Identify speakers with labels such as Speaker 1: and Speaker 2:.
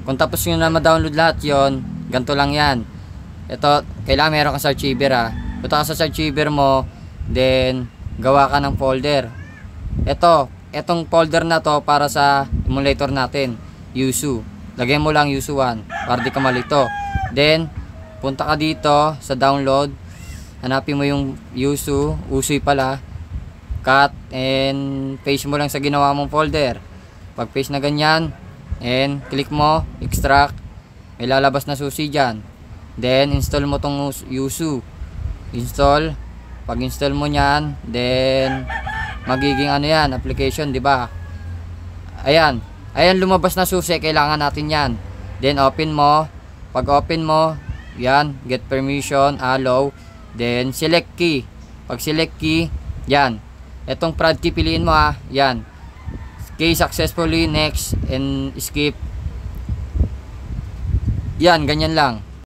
Speaker 1: Kung tapos nyo na ma-download lahat yon, ganito lang yan. Ito, kailangan meron ka sa archiver ha. Punta ka sa archiver mo, then gawa ka ng folder. Etong folder na to para sa emulator natin, Yuzu. Lagyan mo lang Yuzu 1 para di ka malito. Then punta ka dito sa download, hanapin mo yung Yuzu, Usuy pala. Cut and paste mo lang sa ginawa mong folder. Pag paste na ganyan, and click mo, extract, may lalabas na susi dyan. Then install mo tong Yuzu. Install. Pag install mo nyan, then magiging ano yan, application, di ba? Ayan lumabas na susi, kailangan natin yan. Then open mo. Pag open mo, yan, get permission, allow, then select key. Pag select key, yan, etong prod key piliin mo ha, yan, key successfully, next, and skip. Yan, ganyan lang.